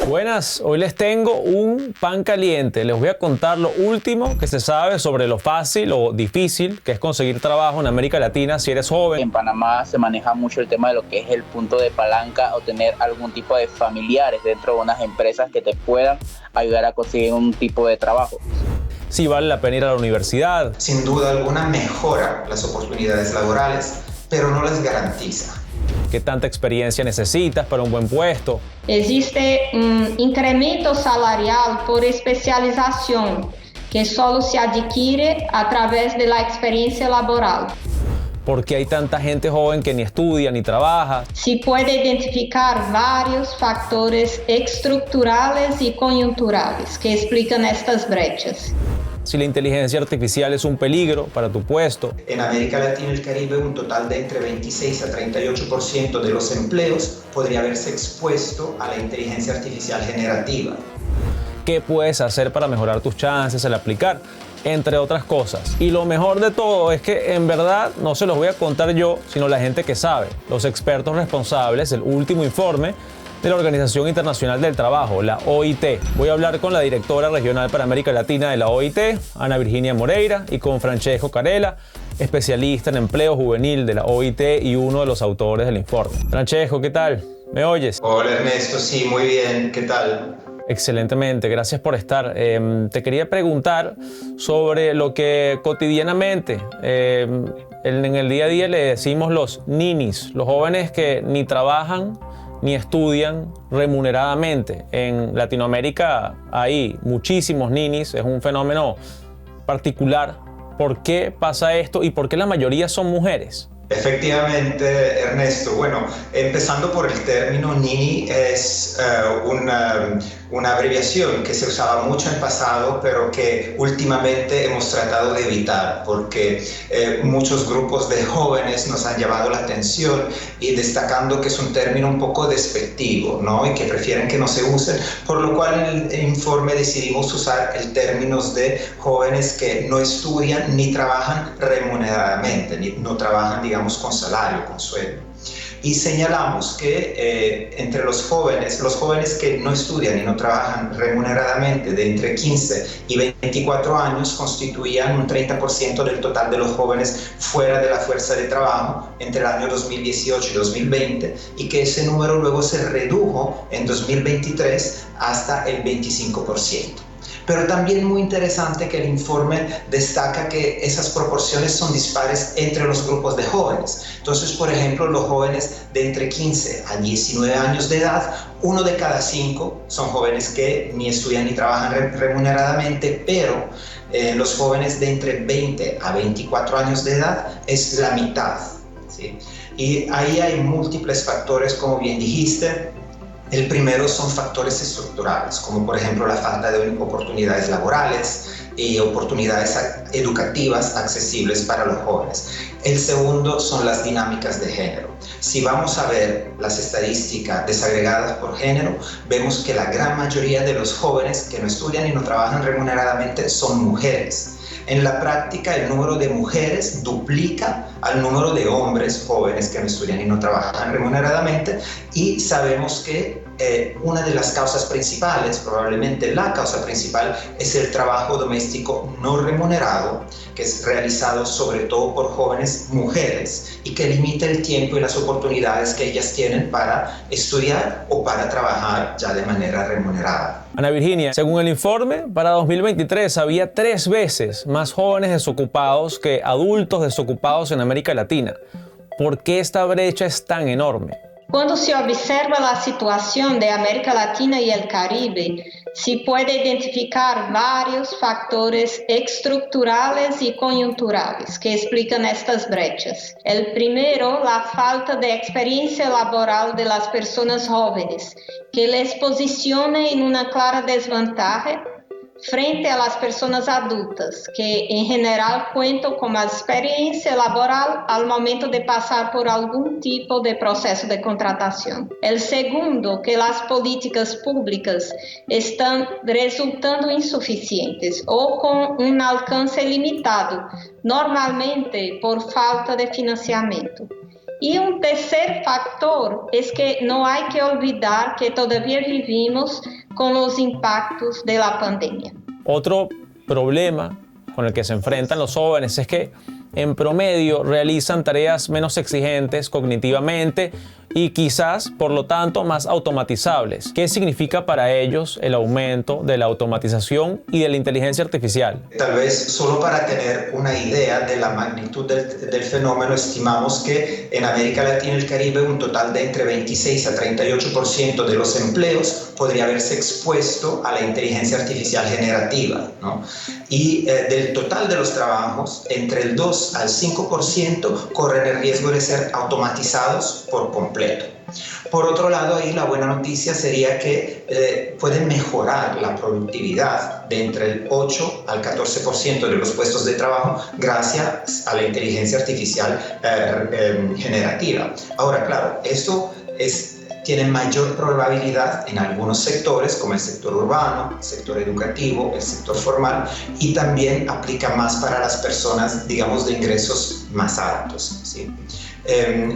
Buenas, hoy les tengo un pan caliente. Les voy a contar lo último que se sabe sobre lo fácil o difícil que es conseguir trabajo en América Latina si eres joven. En Panamá se maneja mucho el tema de lo que es el punto de palanca o tener algún tipo de familiares dentro de unas empresas que te puedan ayudar a conseguir un tipo de trabajo. Si vale la pena ir a la universidad. Sin duda alguna mejora las oportunidades laborales, pero no las garantiza. ¿Qué tanta experiencia necesitas para un buen puesto? Existe incremento salarial por especialización, que solo se adquiere a través de la experiencia laboral. ¿Por qué hay tanta gente joven que ni estudia ni trabaja? Se puede identificar varios factores estructurales y coyunturales que explican estas brechas. Si la inteligencia artificial es un peligro para tu puesto. En América Latina y el Caribe, un total de entre 26 a 38% de los empleos podría haberse expuesto a la inteligencia artificial generativa. ¿Qué puedes hacer para mejorar tus chances al aplicar? Entre otras cosas. Y lo mejor de todo es que en verdad no se los voy a contar yo, sino la gente que sabe, los expertos responsables del último informe de la Organización Internacional del Trabajo, la OIT. Voy a hablar con la directora regional para América Latina de la OIT, Ana Virginia Moreira, y con Francesco Carella, especialista en empleo juvenil de la OIT y uno de los autores del informe. Francesco, ¿qué tal? ¿Me oyes? Hola Ernesto, sí, muy bien, ¿qué tal? Excelentemente, gracias por estar. Te quería preguntar sobre lo que cotidianamente en el día a día le decimos los ninis, los jóvenes que ni trabajan ni estudian remuneradamente. En Latinoamérica hay muchísimos ninis, es un fenómeno particular. ¿Por qué pasa esto y por qué la mayoría son mujeres? Efectivamente, Ernesto. Bueno, empezando por el término nini, es una abreviación que se usaba mucho en el pasado, pero que últimamente hemos tratado de evitar, porque muchos grupos de jóvenes nos han llamado la atención y destacando que es un término un poco despectivo, ¿no? Y que prefieren que no se use, por lo cual en el informe decidimos usar el término de jóvenes que no estudian ni trabajan remuneradamente, no trabajan, digamos, con salario, con sueldo. Y señalamos que entre los jóvenes que no estudian y no trabajan remuneradamente de entre 15 y 24 años constituían un 30% del total de los jóvenes fuera de la fuerza de trabajo entre el año 2018 y 2020, y que ese número luego se redujo en 2023 hasta el 25%. Pero también muy interesante que el informe destaca que esas proporciones son dispares entre los grupos de jóvenes. Entonces, por ejemplo, los jóvenes de entre 15 a 19 años de edad, 1 de cada 5 son jóvenes que ni estudian ni trabajan remuneradamente, pero los jóvenes de entre 20 a 24 años de edad es la mitad, ¿sí? Y ahí hay múltiples factores, como bien dijiste. El primero son factores estructurales, como por ejemplo la falta de oportunidades laborales y oportunidades educativas accesibles para los jóvenes. El segundo son las dinámicas de género. Si vamos a ver las estadísticas desagregadas por género, vemos que la gran mayoría de los jóvenes que no estudian y no trabajan remuneradamente son mujeres. En la práctica, el número de mujeres duplica al número de hombres jóvenes que no estudian y no trabajan remuneradamente, y sabemos que una de las causas principales, probablemente la causa principal, es el trabajo doméstico no remunerado, que es realizado sobre todo por jóvenes mujeres y que limita el tiempo y las oportunidades que ellas tienen para estudiar o para trabajar ya de manera remunerada. Ana Virginia, según el informe, para 2023 había 3 veces más jóvenes desocupados que adultos desocupados en América Latina. ¿Por qué esta brecha es tan enorme? Cuando se observa la situación de América Latina y el Caribe, se puede identificar varios factores estructurales y coyunturales que explican estas brechas. El primero, la falta de experiencia laboral de las personas jóvenes, que les posiciona en una clara desventaja frente a las personas adultas, que en general cuentan con más experiencia laboral al momento de pasar por algún tipo de proceso de contratación. El segundo, que las políticas públicas están resultando insuficientes o con un alcance limitado, normalmente por falta de financiamiento. Y un tercer factor es que no hay que olvidar que todavía vivimos con los impactos de la pandemia. Otro problema con el que se enfrentan los jóvenes es que en promedio realizan tareas menos exigentes cognitivamente y quizás, por lo tanto, más automatizables. ¿Qué significa para ellos el aumento de la automatización y de la inteligencia artificial? Tal vez solo para tener una idea de la magnitud del fenómeno, estimamos que en América Latina y el Caribe un total de entre 26 a 38% de los empleos podría haberse expuesto a la inteligencia artificial generativa, ¿no? Y del total de los trabajos, entre el 2 al 5% corren el riesgo de ser automatizados por completo. Por otro lado, ahí la buena noticia sería que pueden mejorar la productividad de entre el 8 al 14% de los puestos de trabajo gracias a la inteligencia artificial generativa. Ahora, claro, esto tiene mayor probabilidad en algunos sectores, como el sector urbano, el sector educativo, el sector formal, y también aplica más para las personas, digamos, de ingresos más altos, ¿sí?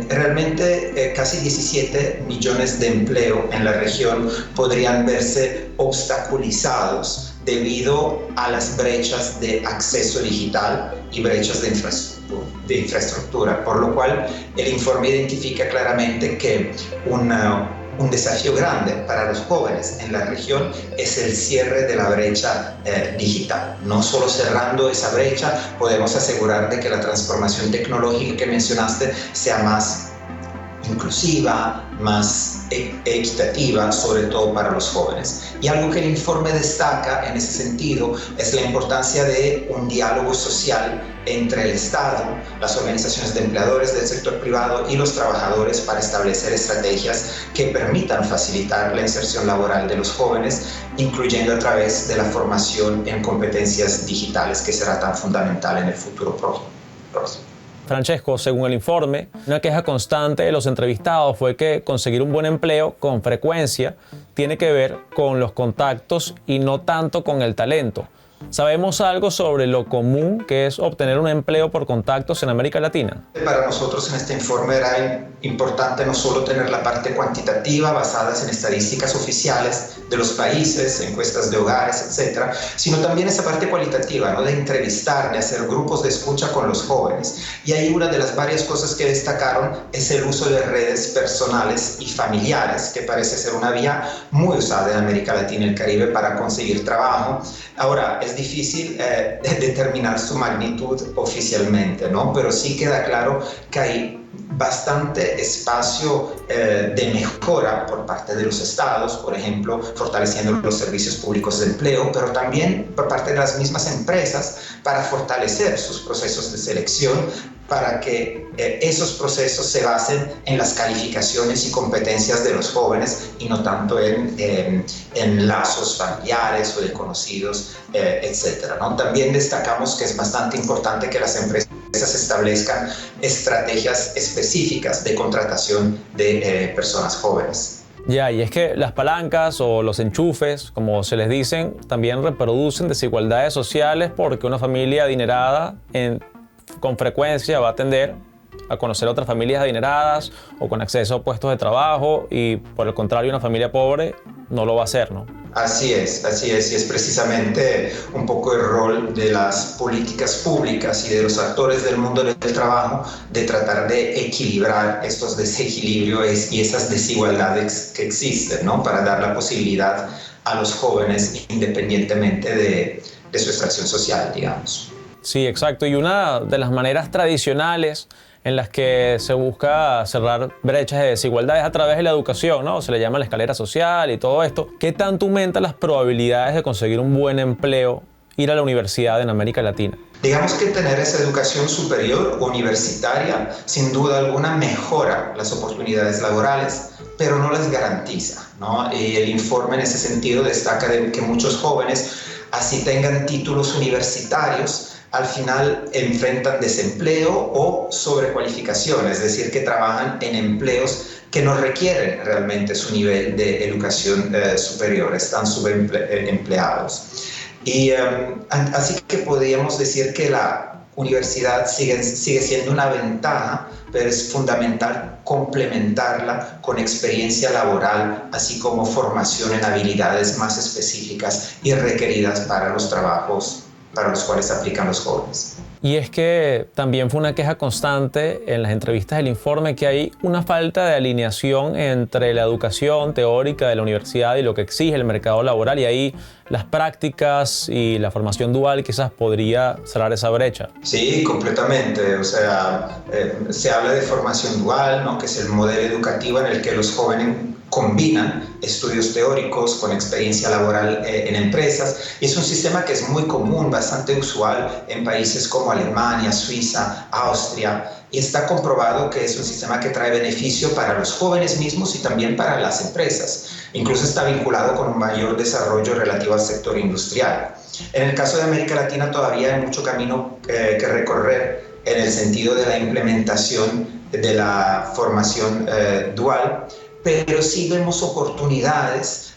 Realmente casi 17 millones de empleo en la región podrían verse obstaculizados debido a las brechas de acceso digital y brechas de infraestructura, por lo cual el informe identifica claramente que un desafío grande para los jóvenes en la región es el cierre de la brecha digital. No solo cerrando esa brecha podemos asegurar de que la transformación tecnológica que mencionaste sea más inclusiva, más equitativa, sobre todo para los jóvenes. Y algo que el informe destaca en ese sentido es la importancia de un diálogo social entre el Estado, las organizaciones de empleadores del sector privado y los trabajadores para establecer estrategias que permitan facilitar la inserción laboral de los jóvenes, incluyendo a través de la formación en competencias digitales, que será tan fundamental en el futuro próximo. Francesco, según el informe, una queja constante de los entrevistados fue que conseguir un buen empleo con frecuencia tiene que ver con los contactos y no tanto con el talento. ¿Sabemos algo sobre lo común que es obtener un empleo por contactos en América Latina? Para nosotros en este informe era importante no solo tener la parte cuantitativa basadas en estadísticas oficiales de los países, encuestas de hogares, etcétera, sino también esa parte cualitativa, ¿no? De entrevistar, de hacer grupos de escucha con los jóvenes. Y ahí una de las varias cosas que destacaron es el uso de redes personales y familiares, que parece ser una vía muy usada en América Latina y el Caribe para conseguir trabajo. Ahora, es difícil determinar su magnitud oficialmente, ¿no? Pero sí queda claro que hay bastante espacio de mejora por parte de los estados, por ejemplo, fortaleciendo los servicios públicos de empleo, pero también por parte de las mismas empresas para fortalecer sus procesos de selección, para que esos procesos se basen en las calificaciones y competencias de los jóvenes y no tanto en lazos familiares o de conocidos, etc., ¿no? También destacamos que es bastante importante que las empresas establezcan estrategias específicas de contratación de personas jóvenes. Ya, y es que las palancas o los enchufes, como se les dicen, también reproducen desigualdades sociales porque una familia adinerada con frecuencia va a tender a conocer otras familias adineradas o con acceso a puestos de trabajo y por el contrario una familia pobre no lo va a hacer, ¿no? Así es, y es precisamente un poco el rol de las políticas públicas y de los actores del mundo del trabajo de tratar de equilibrar estos desequilibrios y esas desigualdades que existen, ¿no? Para dar la posibilidad a los jóvenes independientemente de su extracción social, digamos. Sí, exacto. Y una de las maneras tradicionales en las que se busca cerrar brechas de desigualdades a través de la educación, ¿no? Se le llama la escalera social y todo esto. ¿Qué tanto aumenta las probabilidades de conseguir un buen empleo, ir a la universidad en América Latina? Digamos que tener esa educación superior universitaria, sin duda alguna, mejora las oportunidades laborales, pero no las garantiza, ¿no? Y el informe en ese sentido destaca de que muchos jóvenes, así tengan títulos universitarios, al final enfrentan desempleo o sobrecualificación, es decir, que trabajan en empleos que no requieren realmente su nivel de educación superior, están subempleados. Y así que podríamos decir que la universidad sigue siendo una ventaja, pero es fundamental complementarla con experiencia laboral, así como formación en habilidades más específicas y requeridas para los trabajos para los cuales aplican los jóvenes. Y es que también fue una queja constante en las entrevistas del informe que hay una falta de alineación entre la educación teórica de la universidad y lo que exige el mercado laboral, y ahí las prácticas y la formación dual quizás podría cerrar esa brecha. Sí, completamente. O sea, se habla de formación dual, ¿no? Que es el modelo educativo en el que los jóvenes combinan estudios teóricos con experiencia laboral en empresas, y es un sistema que es muy común, bastante usual en países como Alemania, Suiza, Austria, y está comprobado que es un sistema que trae beneficio para los jóvenes mismos y también para las empresas. Incluso está vinculado con un mayor desarrollo relativo al sector industrial. En el caso de América Latina todavía hay mucho camino que recorrer en el sentido de la implementación de la formación dual, pero sí vemos oportunidades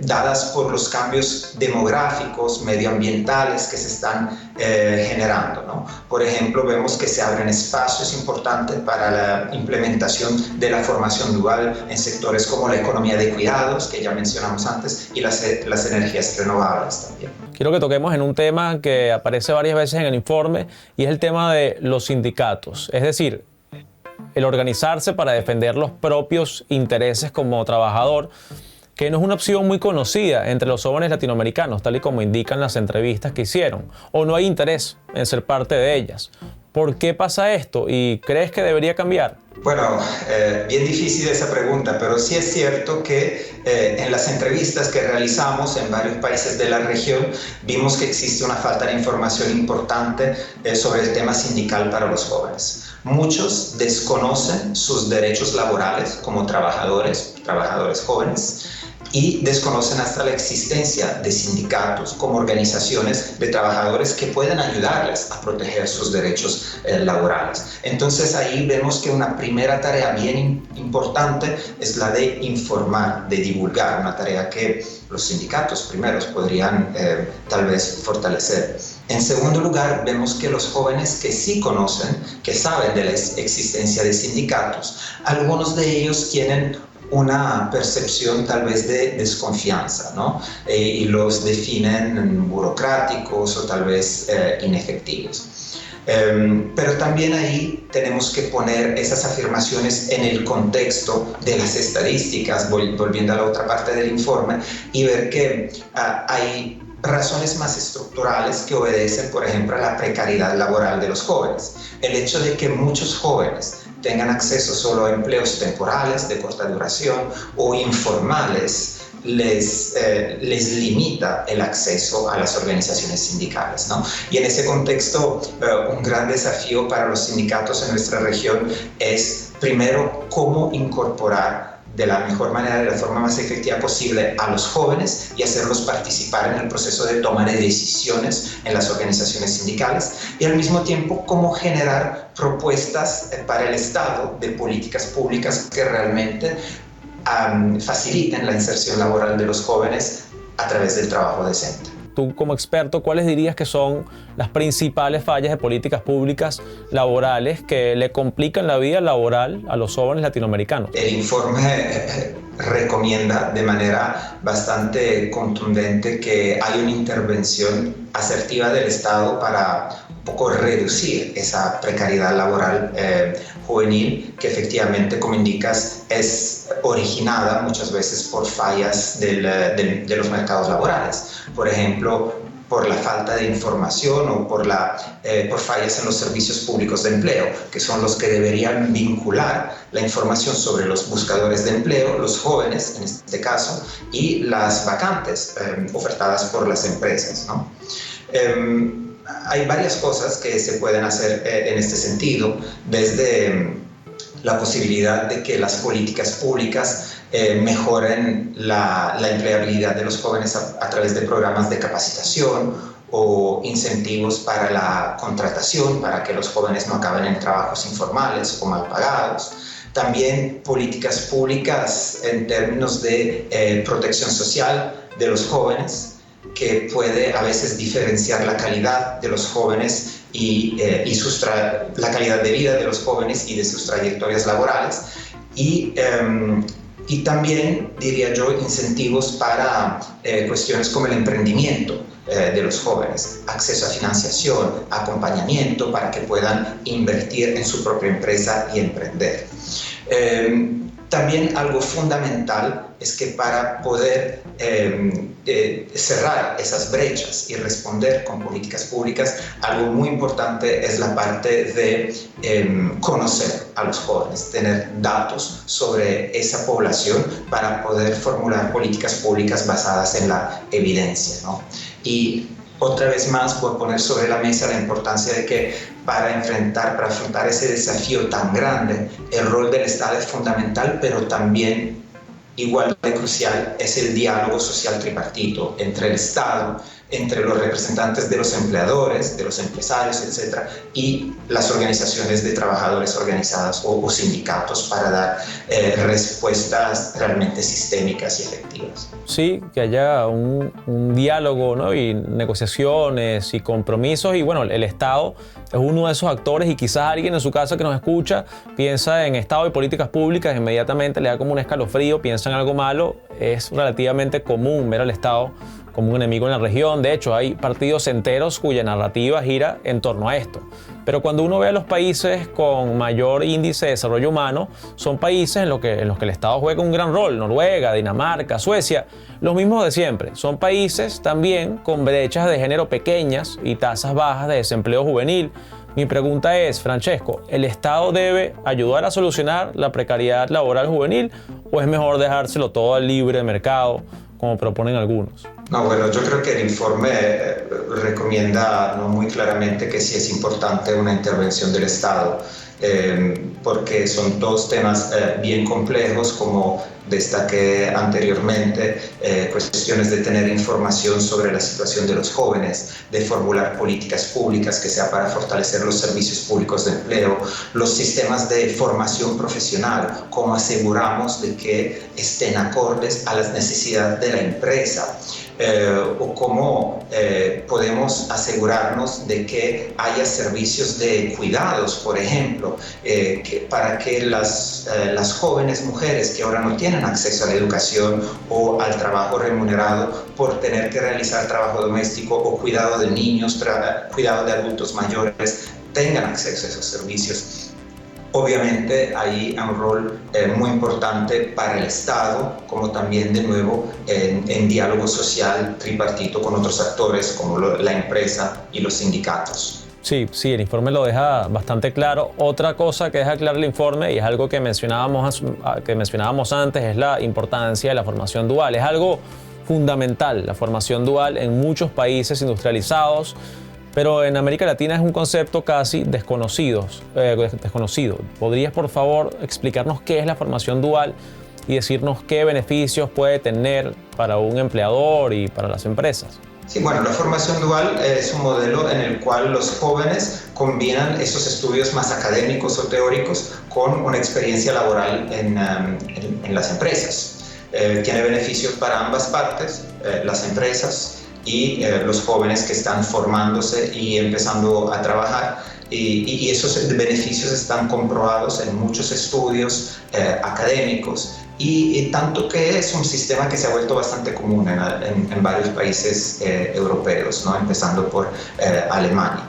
dadas por los cambios demográficos, medioambientales que se están generando, ¿no? Por ejemplo, vemos que se abren espacios importantes para la implementación de la formación dual en sectores como la economía de cuidados, que ya mencionamos antes, y las energías renovables también. Quiero que toquemos en un tema que aparece varias veces en el informe, y es el tema de los sindicatos. Es decir, el organizarse para defender los propios intereses como trabajador, que no es una opción muy conocida entre los jóvenes latinoamericanos, tal y como indican las entrevistas que hicieron, o no hay interés en ser parte de ellas. ¿Por qué pasa esto y crees que debería cambiar? Bueno, bien difícil esa pregunta, pero sí es cierto que en las entrevistas que realizamos en varios países de la región vimos que existe una falta de información importante sobre el tema sindical para los jóvenes. Muchos desconocen sus derechos laborales como trabajadores jóvenes, y desconocen hasta la existencia de sindicatos como organizaciones de trabajadores que pueden ayudarles a proteger sus derechos laborales. Entonces ahí vemos que una primera tarea bien importante es la de informar, de divulgar, una tarea que los sindicatos primeros podrían tal vez fortalecer. En segundo lugar, vemos que los jóvenes que sí conocen, que saben de la existencia de sindicatos, algunos de ellos tienen una percepción tal vez de desconfianza, ¿no? Y los definen burocráticos o tal vez inefectivos. Pero también ahí tenemos que poner esas afirmaciones en el contexto de las estadísticas, volviendo a la otra parte del informe, y ver que hay razones más estructurales que obedecen, por ejemplo, a la precariedad laboral de los jóvenes. El hecho de que muchos jóvenes tengan acceso solo a empleos temporales de corta duración o informales les limita el acceso a las organizaciones sindicales, ¿no? Y en ese contexto, un gran desafío para los sindicatos en nuestra región es, primero, cómo incorporar de la mejor manera, de la forma más efectiva posible a los jóvenes y hacerlos participar en el proceso de toma de decisiones en las organizaciones sindicales, y al mismo tiempo cómo generar propuestas para el Estado de políticas públicas que realmente faciliten la inserción laboral de los jóvenes a través del trabajo decente. Tú, como experto, ¿cuáles dirías que son las principales fallas de políticas públicas laborales que le complican la vida laboral a los jóvenes latinoamericanos? El informe recomienda de manera bastante contundente que hay una intervención asertiva del Estado para un poco reducir esa precariedad laboral juvenil, que efectivamente, como indicas, es originada muchas veces por fallas de los mercados laborales. Por ejemplo, por la falta de información o por fallas en los servicios públicos de empleo, que son los que deberían vincular la información sobre los buscadores de empleo, los jóvenes en este caso, y las vacantes ofertadas por las empresas, ¿no? Hay varias cosas que se pueden hacer en este sentido, desde la posibilidad de que las políticas públicas mejoren la empleabilidad de los jóvenes a través de programas de capacitación o incentivos para la contratación, para que los jóvenes no acaben en trabajos informales o mal pagados. También políticas públicas en términos de protección social de los jóvenes, que puede a veces diferenciar la calidad de los jóvenes la calidad de vida de los jóvenes y de sus trayectorias laborales. Y también, diría yo, incentivos para cuestiones como el emprendimiento de los jóvenes, acceso a financiación, acompañamiento para que puedan invertir en su propia empresa y emprender. También algo fundamental es que para poder cerrar esas brechas y responder con políticas públicas, algo muy importante es la parte de conocer a los jóvenes, tener datos sobre esa población para poder formular políticas públicas basadas en la evidencia, ¿no? Y otra vez más voy a poner sobre la mesa la importancia de que para afrontar ese desafío tan grande, el rol del Estado es fundamental, pero también igual de crucial es el diálogo social tripartito entre el Estado, entre los representantes de los empleadores, de los empresarios, etc., y las organizaciones de trabajadores organizadas o sindicatos para dar respuestas realmente sistémicas y efectivas. Sí, que haya un diálogo, ¿no? Y negociaciones y compromisos, y bueno, el Estado es uno de esos actores, y quizás alguien en su casa que nos escucha piensa en Estado y políticas públicas, inmediatamente le da como un escalofrío, piensa en algo malo. Es relativamente común ver al Estado como un enemigo en la región. De hecho, hay partidos enteros cuya narrativa gira en torno a esto. Pero cuando uno ve a los países con mayor índice de desarrollo humano, son países en los que el Estado juega un gran rol. Noruega, Dinamarca, Suecia, los mismos de siempre. Son países también con brechas de género pequeñas y tasas bajas de desempleo juvenil. Mi pregunta es, Francesco, ¿el Estado debe ayudar a solucionar la precariedad laboral juvenil o es mejor dejárselo todo al libre mercado, como proponen algunos? No, bueno, yo creo que el informe recomienda muy claramente que sí es importante una intervención del Estado, porque son dos temas bien complejos, como destaqué anteriormente, cuestiones de tener información sobre la situación de los jóvenes, de formular políticas públicas que sea para fortalecer los servicios públicos de empleo, los sistemas de formación profesional, cómo aseguramos de que estén acordes a las necesidades de la empresa. O cómo podemos asegurarnos de que haya servicios de cuidados, por ejemplo, para que las jóvenes mujeres que ahora no tienen acceso a la educación o al trabajo remunerado por tener que realizar trabajo doméstico o cuidado de niños, cuidado de adultos mayores, tengan acceso a esos servicios. Obviamente hay un rol muy importante para el Estado, como también de nuevo en diálogo social tripartito con otros actores como la empresa y los sindicatos. Sí, el informe lo deja bastante claro. Otra cosa que deja claro el informe, y es algo que mencionábamos antes, es la importancia de la formación dual. Es algo fundamental, la formación dual en muchos países industrializados, pero en América Latina es un concepto casi desconocido. ¿Podrías, por favor, explicarnos qué es la formación dual y decirnos qué beneficios puede tener para un empleador y para las empresas? Sí, bueno, la formación dual es un modelo en el cual los jóvenes combinan esos estudios más académicos o teóricos con una experiencia laboral en las empresas. Tiene beneficios para ambas partes, las empresas y los jóvenes que están formándose y empezando a trabajar, y esos beneficios están comprobados en muchos estudios académicos, y tanto que es un sistema que se ha vuelto bastante común en varios países europeos, ¿no? Empezando por Alemania.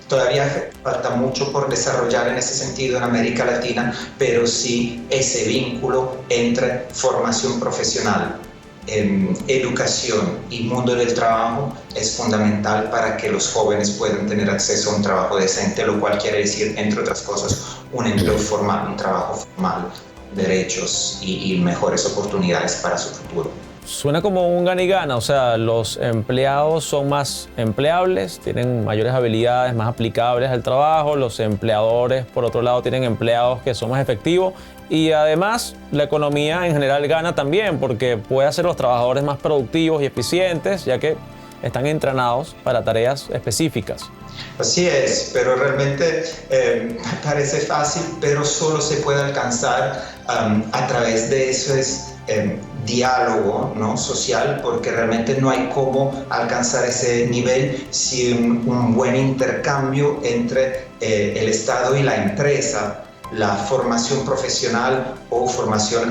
Todavía falta mucho por desarrollar en ese sentido en América Latina, pero sí ese vínculo entre formación profesional, educación y mundo del trabajo es fundamental para que los jóvenes puedan tener acceso a un trabajo decente, lo cual quiere decir, entre otras cosas, un empleo formal, un trabajo formal, derechos y mejores oportunidades para su futuro. Suena como un gana y gana, o sea, los empleados son más empleables, tienen mayores habilidades, más aplicables al trabajo, los empleadores, por otro lado, tienen empleados que son más efectivos, y además la economía en general gana también, porque puede hacer los trabajadores más productivos y eficientes, ya que están entrenados para tareas específicas. Así es, pero realmente parece fácil, pero solo se puede alcanzar a través de esos diálogo, ¿no?, social, porque realmente no hay cómo alcanzar ese nivel sin un buen intercambio entre el Estado y la empresa, la formación profesional o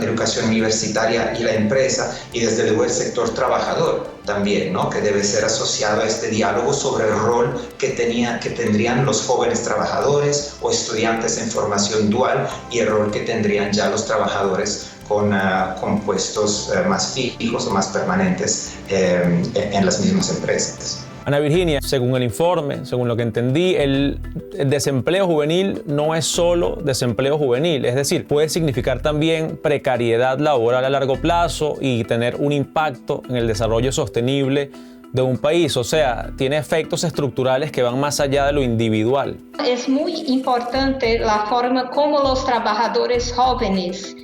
educación universitaria y la empresa, y desde luego el sector trabajador también, ¿no?, que debe ser asociado a este diálogo sobre el rol que tendrían los jóvenes trabajadores o estudiantes en formación dual y el rol que tendrían ya los trabajadores con puestos más fijos o más permanentes en las mismas empresas. Ana Virginia, según el informe, según lo que entendí, el desempleo juvenil no es solo desempleo juvenil, es decir, puede significar también precariedad laboral a largo plazo y tener un impacto en el desarrollo sostenible de un país, o sea, tiene efectos estructurales que van más allá de lo individual. Es muy importante la forma como los trabajadores jóvenes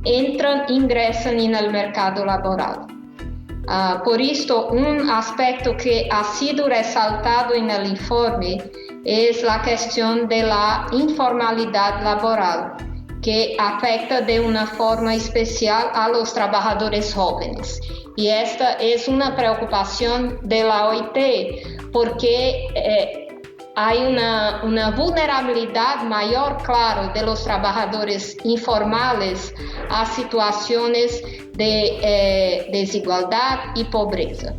ingresan en el mercado laboral. Por esto, un aspecto que ha sido resaltado en el informe es la cuestión de la informalidad laboral, que afecta de una forma especial a los trabajadores jóvenes. Y esta es una preocupación de la OIT, porque hay una vulnerabilidad mayor, claro, de los trabajadores informales a situaciones de desigualdad y pobreza.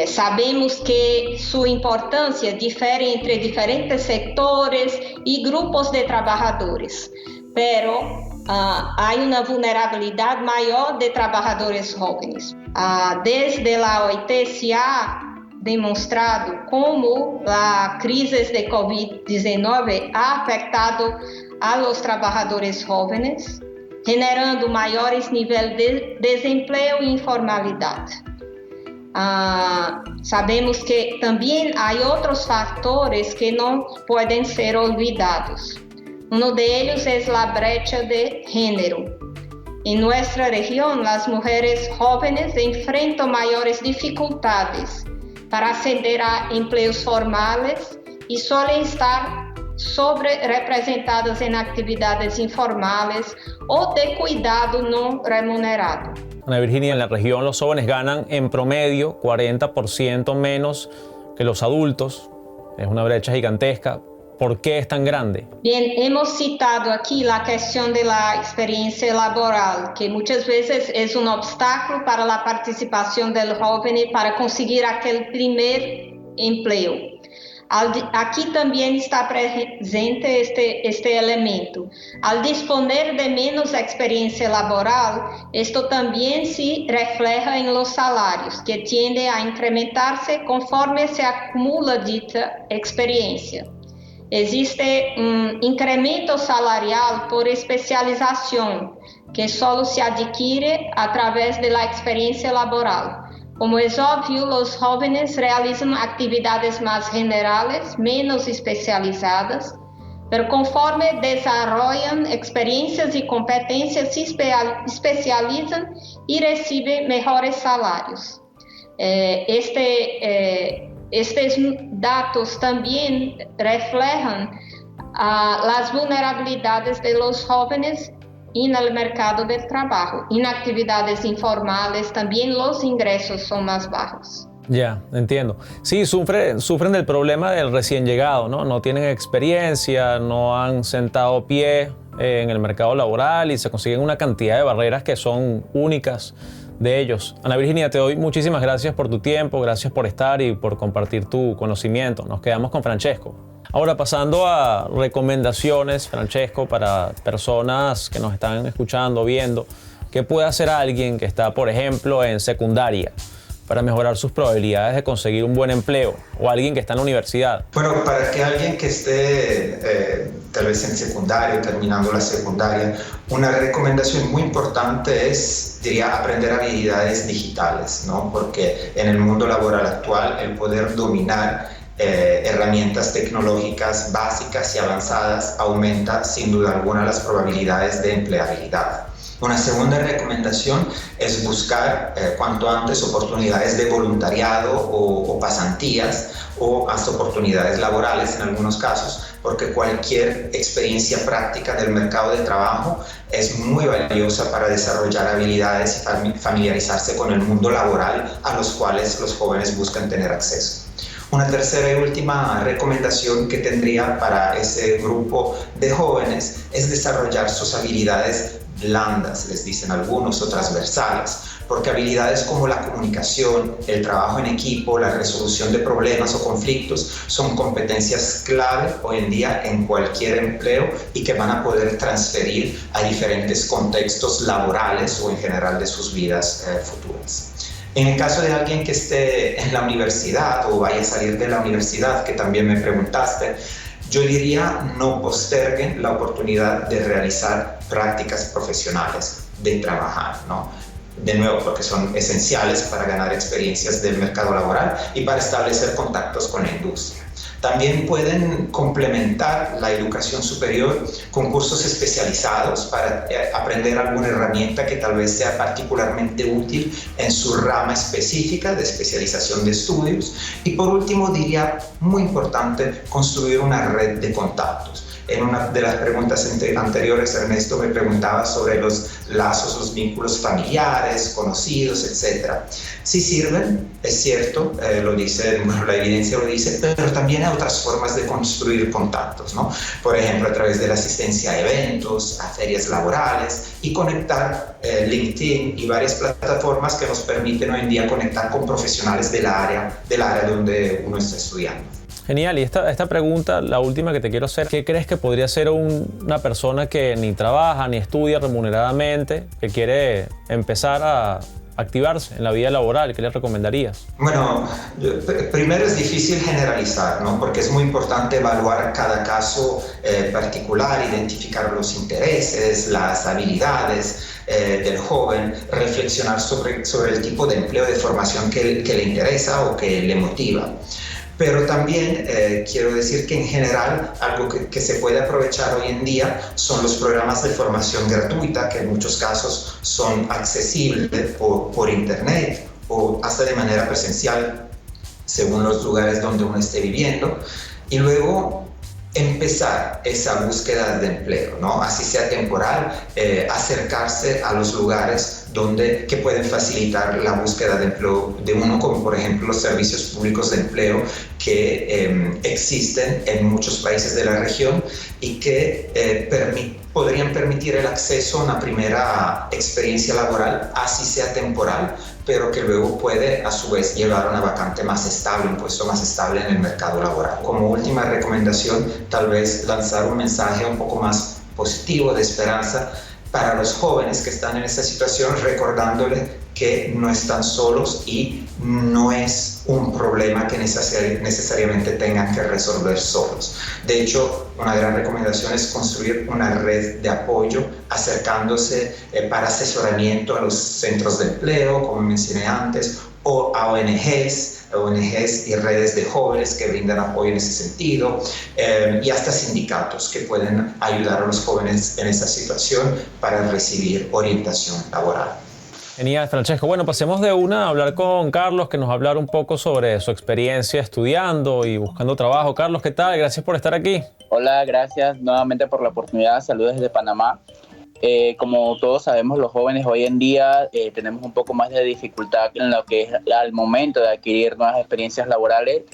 Sabemos que su importancia difiere entre diferentes sectores y grupos de trabajadores, pero hay una vulnerabilidad mayor de trabajadores jóvenes. Desde la OIT se ha demonstrado cómo la crisis de COVID-19 ha afectado a los trabajadores jóvenes, generando mayores niveles de desempleo e informalidad. Sabemos que también hay otros factores que no pueden ser olvidados. Uno de ellos es la brecha de género. En nuestra región, las mujeres jóvenes enfrentan mayores dificultades para acceder a empleos formales y suelen estar sobre-representadas en actividades informales o de cuidado no remunerado. Ana Virginia, en la región los jóvenes ganan en promedio 40% menos que los adultos. Es una brecha gigantesca. ¿Por qué es tan grande? Bien, hemos citado aquí la cuestión de la experiencia laboral, que muchas veces es un obstáculo para la participación del joven para conseguir aquel primer empleo. Aquí también está presente este elemento. Al disponer de menos experiencia laboral, esto también se refleja en los salarios, que tienden a incrementarse conforme se acumula dicha experiencia. Existe un incremento salarial por especialización, que solo se adquiere a través de la experiencia laboral. Como es obvio, los jóvenes realizan actividades más generales, menos especializadas, pero conforme desarrollan experiencias y competencias, se especializan y reciben mejores salarios. Estos datos también reflejan las vulnerabilidades de los jóvenes en el mercado del trabajo. En actividades informales también los ingresos son más bajos. Ya, entiendo. Sí, sufren del problema del recién llegado, ¿no? No tienen experiencia, no han sentado pie en el mercado laboral y se consiguen una cantidad de barreras que son únicas de ellos. Ana Virginia, te doy muchísimas gracias por tu tiempo, gracias por estar y por compartir tu conocimiento. Nos quedamos con Francesco. Ahora, pasando a recomendaciones, Francesco, para personas que nos están escuchando, viendo, ¿qué puede hacer alguien que está, por ejemplo, en secundaria para mejorar sus probabilidades de conseguir un buen empleo, o alguien que está en la universidad? Bueno, para que alguien que esté tal vez en secundaria, terminando la secundaria, una recomendación muy importante es, diría, aprender habilidades digitales, ¿no? Porque en el mundo laboral actual el poder dominar herramientas tecnológicas básicas y avanzadas aumenta sin duda alguna las probabilidades de empleabilidad. Una segunda recomendación es buscar cuanto antes oportunidades de voluntariado o pasantías o hasta oportunidades laborales en algunos casos, porque cualquier experiencia práctica del mercado de trabajo es muy valiosa para desarrollar habilidades y familiarizarse con el mundo laboral a los cuales los jóvenes buscan tener acceso. Una tercera y última recomendación que tendría para ese grupo de jóvenes es desarrollar sus habilidades blandas, les dicen algunos, o transversales, porque habilidades como la comunicación, el trabajo en equipo, la resolución de problemas o conflictos son competencias clave hoy en día en cualquier empleo y que van a poder transferir a diferentes contextos laborales o en general de sus vidas futuras. En el caso de alguien que esté en la universidad o vaya a salir de la universidad, que también me preguntaste, yo diría no posterguen la oportunidad de realizar prácticas profesionales, de trabajar, ¿no? De nuevo, porque son esenciales para ganar experiencias del mercado laboral y para establecer contactos con la industria. También pueden complementar la educación superior con cursos especializados para aprender alguna herramienta que tal vez sea particularmente útil en su rama específica de especialización de estudios. Y por último, diría, muy importante, construir una red de contactos. En una de las preguntas anteriores, Ernesto me preguntaba sobre los lazos, los vínculos familiares, conocidos, etc. Sí sirven, es cierto, lo dice, bueno, la evidencia lo dice, pero también hay otras formas de construir contactos, ¿no? Por ejemplo, a través de la asistencia a eventos, a ferias laborales y conectar LinkedIn y varias plataformas que nos permiten hoy en día conectar con profesionales del área donde uno está estudiando. Genial, y esta pregunta, la última que te quiero hacer, ¿qué crees que podría ser una persona que ni trabaja ni estudia remuneradamente, que quiere empezar a activarse en la vida laboral? ¿Qué le recomendarías? Bueno, primero es difícil generalizar, ¿no? Porque es muy importante evaluar cada caso particular, identificar los intereses, las habilidades del joven, reflexionar sobre el tipo de empleo, de formación que le interesa o que le motiva. Pero también quiero decir que en general algo que se puede aprovechar hoy en día son los programas de formación gratuita, que en muchos casos son accesibles por internet o hasta de manera presencial según los lugares donde uno esté viviendo, y luego empezar esa búsqueda de empleo, ¿no? Así sea temporal, acercarse a los lugares que pueden facilitar la búsqueda de empleo de uno, como por ejemplo los servicios públicos de empleo que existen en muchos países de la región y que podrían permitir el acceso a una primera experiencia laboral, así sea temporal, pero que luego puede a su vez llevar a una vacante más estable, un puesto más estable en el mercado laboral. Como última recomendación, tal vez lanzar un mensaje un poco más positivo, de esperanza, para los jóvenes que están en esta situación, recordándoles que no están solos y no es un problema que necesariamente tengan que resolver solos. De hecho, una gran recomendación es construir una red de apoyo, acercándose para asesoramiento a los centros de empleo, como mencioné antes, o a ONGs y redes de jóvenes que brindan apoyo en ese sentido, y hasta sindicatos que pueden ayudar a los jóvenes en esta situación para recibir orientación laboral. Genial, Francesco. Bueno, pasemos de una a hablar con Carlos, que nos va a hablar un poco sobre su experiencia estudiando y buscando trabajo. Carlos, ¿qué tal? Gracias por estar aquí. Hola, gracias nuevamente por la oportunidad. Saludos desde Panamá. Como todos sabemos, los jóvenes hoy en día tenemos un poco más de dificultad en lo que es al momento de adquirir nuevas experiencias laborales.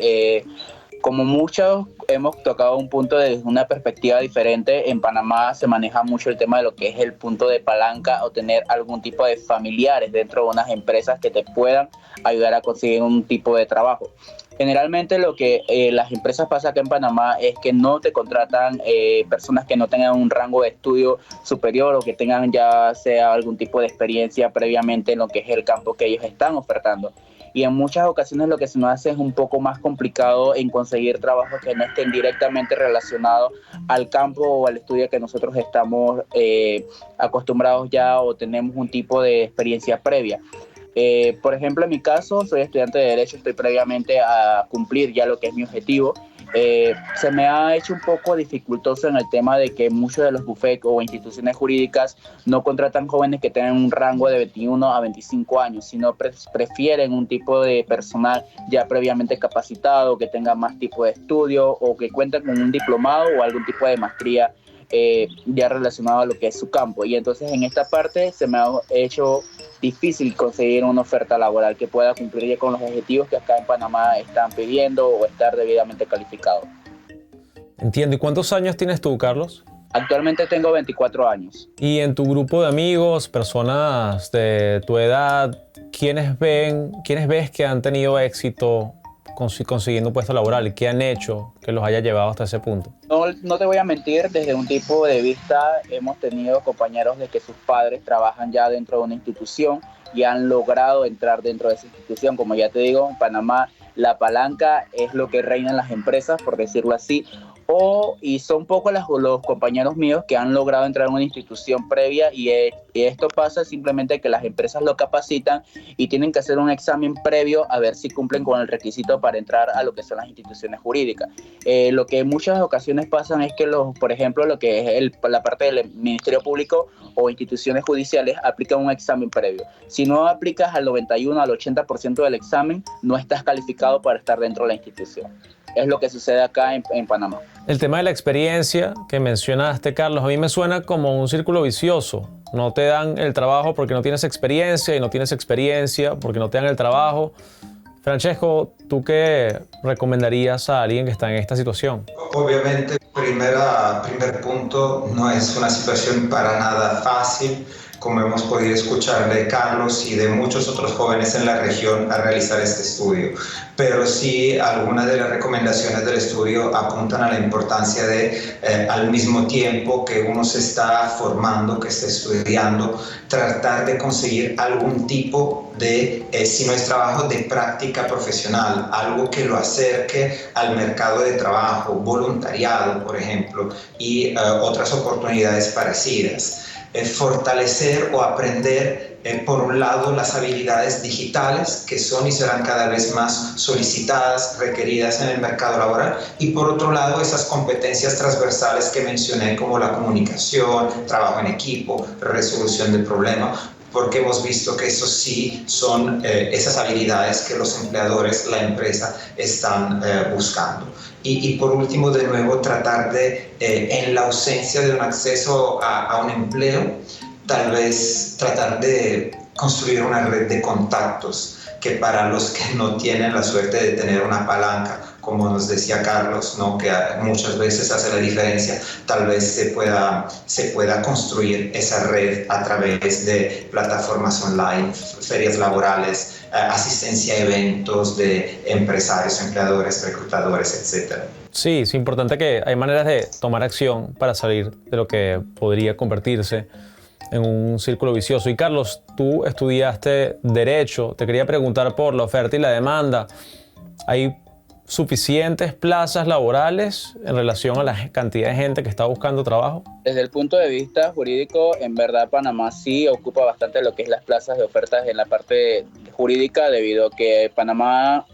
Como muchos hemos tocado un punto desde una perspectiva diferente, en Panamá se maneja mucho el tema de lo que es el punto de palanca o tener algún tipo de familiares dentro de unas empresas que te puedan ayudar a conseguir un tipo de trabajo. Generalmente lo que las empresas pasa acá en Panamá es que no te contratan personas que no tengan un rango de estudio superior o que tengan ya sea algún tipo de experiencia previamente en lo que es el campo que ellos están ofertando. Y en muchas ocasiones lo que se nos hace es un poco más complicado en conseguir trabajos que no estén directamente relacionados al campo o al estudio que nosotros estamos acostumbrados ya o tenemos un tipo de experiencia previa. Por ejemplo, en mi caso, soy estudiante de Derecho, estoy previamente a cumplir ya lo que es mi objetivo Se me ha hecho un poco dificultoso en el tema de que muchos de los bufetes o instituciones jurídicas no contratan jóvenes que tengan un rango de 21 a 25 años, sino prefieren un tipo de personal ya previamente capacitado, que tenga más tipo de estudio o que cuenten con un diplomado o algún tipo de maestría ya relacionado a lo que es su campo. Y entonces en esta parte se me ha hecho difícil conseguir una oferta laboral que pueda cumplir ya con los objetivos que acá en Panamá están pidiendo o estar debidamente calificado. Entiendo. ¿Y cuántos años tienes tú, Carlos? Actualmente tengo 24 años. Y en tu grupo de amigos, personas de tu edad, ¿quiénes ves que han tenido éxito consiguiendo un puesto laboral y qué han hecho que los haya llevado hasta ese punto? No te voy a mentir, desde un tipo de vista hemos tenido compañeros de que sus padres trabajan ya dentro de una institución y han logrado entrar dentro de esa institución. Como ya te digo, en Panamá la palanca es lo que reina en las empresas, por decirlo así, y son pocos los compañeros míos que han logrado entrar en una institución previa y esto pasa simplemente que las empresas lo capacitan y tienen que hacer un examen previo a ver si cumplen con el requisito para entrar a lo que son las instituciones jurídicas. Lo que en muchas ocasiones pasan es que por ejemplo, lo que es la parte del Ministerio Público o instituciones judiciales aplican un examen previo. Si no aplicas al 91 al 80% del examen, no estás calificado para estar dentro de la institución. Es lo que sucede acá en Panamá. El tema de la experiencia que mencionaste, Carlos, a mí me suena como un círculo vicioso. No te dan el trabajo porque no tienes experiencia y no tienes experiencia porque no te dan el trabajo. Francesco, ¿tú qué recomendarías a alguien que está en esta situación? Obviamente, primer punto, no es una situación para nada fácil, como hemos podido escuchar de Carlos y de muchos otros jóvenes en la región a realizar este estudio. Pero sí, algunas de las recomendaciones del estudio apuntan a la importancia de, al mismo tiempo que uno se está formando, que está estudiando, tratar de conseguir algún tipo de, si no es trabajo, de práctica profesional, algo que lo acerque al mercado de trabajo, voluntariado, por ejemplo, y otras oportunidades parecidas. Fortalecer o aprender, por un lado, las habilidades digitales que son y serán cada vez más solicitadas, requeridas en el mercado laboral, y por otro lado, esas competencias transversales que mencioné como la comunicación, trabajo en equipo, resolución de problemas, porque hemos visto que eso sí son esas habilidades que los empleadores, la empresa, están buscando. Y por último, de nuevo, tratar de, en la ausencia de un acceso a un empleo, tal vez tratar de construir una red de contactos que para los que no tienen la suerte de tener una palanca, como nos decía Carlos, ¿no? Que muchas veces hace la diferencia, tal vez se pueda construir esa red a través de plataformas online, ferias laborales, asistencia a eventos de empresarios, empleadores, reclutadores, etc. Sí, es importante que hay maneras de tomar acción para salir de lo que podría convertirse en un círculo vicioso. Y Carlos, tú estudiaste Derecho. Te quería preguntar por la oferta y la demanda. ¿Hay suficientes plazas laborales en relación a la cantidad de gente que está buscando trabajo? Desde el punto de vista jurídico, en verdad Panamá sí ocupa bastante lo que es las plazas de ofertas en la parte jurídica, debido a que Panamá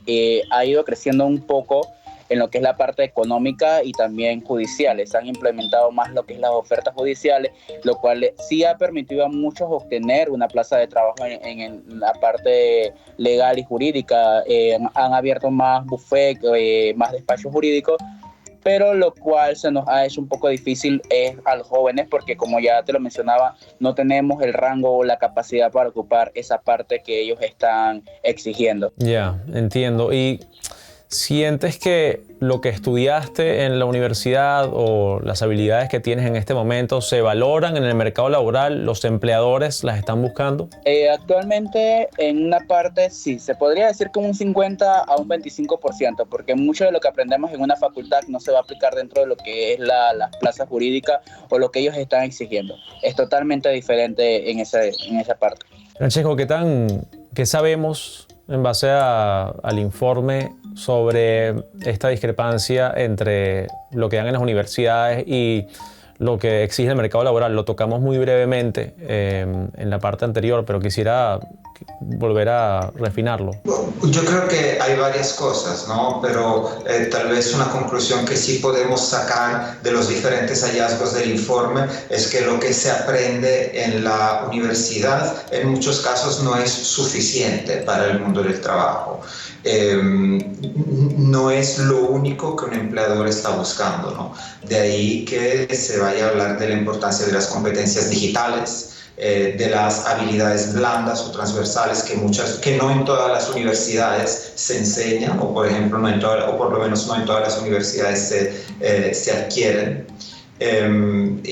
ha ido creciendo un poco en lo que es la parte económica y también judiciales. Han implementado más lo que es las ofertas judiciales, lo cual sí ha permitido a muchos obtener una plaza de trabajo en la parte legal y jurídica. Han abierto más buffet, más despachos jurídicos, pero lo cual se nos ha hecho un poco difícil es a los jóvenes, porque como ya te lo mencionaba, no tenemos el rango o la capacidad para ocupar esa parte que ellos están exigiendo. Ya, entiendo. Y ¿sientes que lo que estudiaste en la universidad o las habilidades que tienes en este momento se valoran en el mercado laboral? ¿Los empleadores las están buscando? Actualmente, en una parte sí, se podría decir como un 50 a un 25%, porque mucho de lo que aprendemos en una facultad no se va a aplicar dentro de lo que es la plaza jurídica o lo que ellos están exigiendo. Es totalmente diferente en esa parte. Francesco, ¿qué sabemos en base al informe sobre esta discrepancia entre lo que dan en las universidades y lo que exige el mercado laboral? Lo tocamos muy brevemente en la parte anterior, pero quisiera volver a refinarlo? Yo creo que hay varias cosas, ¿no? Pero tal vez una conclusión que sí podemos sacar de los diferentes hallazgos del informe es que lo que se aprende en la universidad en muchos casos no es suficiente para el mundo del trabajo. No es lo único que un empleador está buscando, ¿no? De ahí que se vaya a hablar de la importancia de las competencias digitales, de las habilidades blandas o transversales que no en todas las universidades se enseñan, o por ejemplo, o por lo menos no en todas las universidades se adquieren.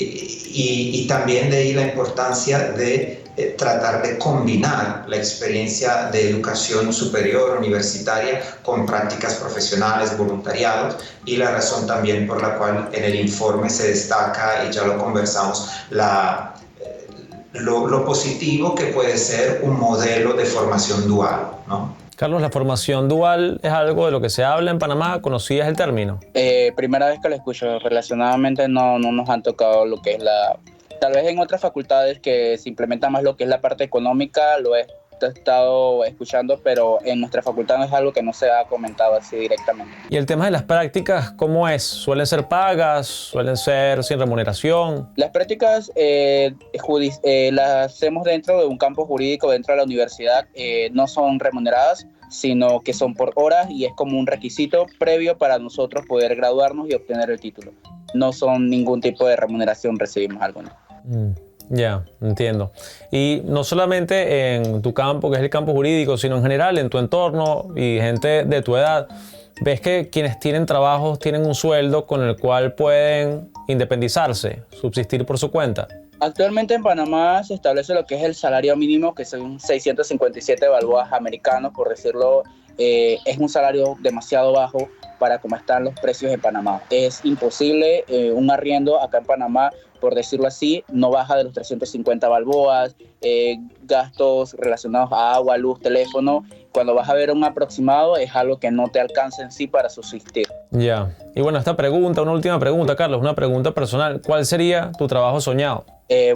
Y también de ahí la importancia de tratar de combinar la experiencia de educación superior universitaria con prácticas profesionales, voluntariados, y la razón también por la cual en el informe se destaca, y ya lo conversamos, lo positivo que puede ser un modelo de formación dual, ¿no? Carlos, ¿la formación dual es algo de lo que se habla en Panamá? ¿Conocías el término? Primera vez que lo escucho. Relacionadamente no nos han tocado lo que es tal vez en otras facultades que se implementa más lo que es la parte económica, lo he estado escuchando, pero en nuestra facultad no es algo que no se ha comentado así directamente. ¿Y el tema de las prácticas, cómo es? ¿Suelen ser pagas? ¿Suelen ser sin remuneración? Las prácticas las hacemos dentro de un campo jurídico dentro de la universidad, no son remuneradas, sino que son por horas y es como un requisito previo para nosotros poder graduarnos y obtener el título. No son ningún tipo de remuneración, recibimos alguna. Ya, entiendo. Y no solamente en tu campo, que es el campo jurídico, sino en general en tu entorno y gente de tu edad, ¿ves que quienes tienen trabajos tienen un sueldo con el cual pueden independizarse, subsistir por su cuenta? Actualmente en Panamá se establece lo que es el salario mínimo, que son 657 balboas americanos, por decirlo. Es un salario demasiado bajo para cómo están los precios en Panamá. Es imposible, un arriendo acá en Panamá, por decirlo así, no baja de los 350 balboas, gastos relacionados a agua, luz, teléfono. Cuando vas a ver un aproximado es algo que no te alcanza en sí para subsistir. Ya. Y bueno, una última pregunta, Carlos, una pregunta personal. ¿Cuál sería tu trabajo soñado?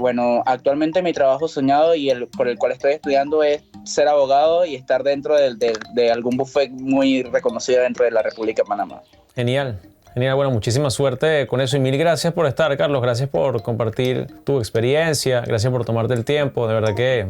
Bueno, actualmente mi trabajo soñado y por el cual estoy estudiando es ser abogado y estar dentro de algún bufete muy reconocido dentro de la República de Panamá. Genial. Genial, bueno, muchísima suerte con eso y mil gracias por estar, Carlos. Gracias por compartir tu experiencia, gracias por tomarte el tiempo, de verdad que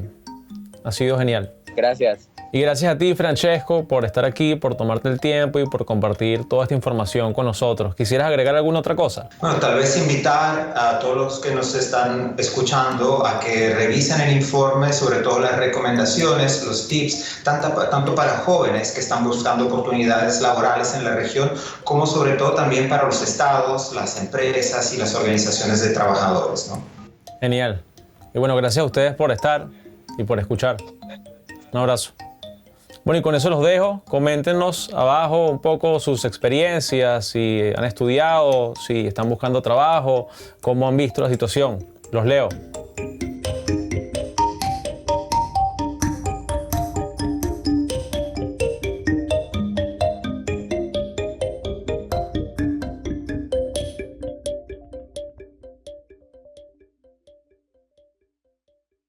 ha sido genial. Gracias. Y gracias a ti, Francesco, por estar aquí, por tomarte el tiempo y por compartir toda esta información con nosotros. ¿Quisieras agregar alguna otra cosa? Bueno, tal vez invitar a todos los que nos están escuchando a que revisen el informe, sobre todo las recomendaciones, los tips, tanto para jóvenes que están buscando oportunidades laborales en la región, como sobre todo también para los estados, las empresas y las organizaciones de trabajadores, ¿no? Genial. Y bueno, gracias a ustedes por estar y por escuchar. Un abrazo. Bueno, y con eso los dejo. Coméntenos abajo un poco sus experiencias, si han estudiado, si están buscando trabajo, cómo han visto la situación. Los leo.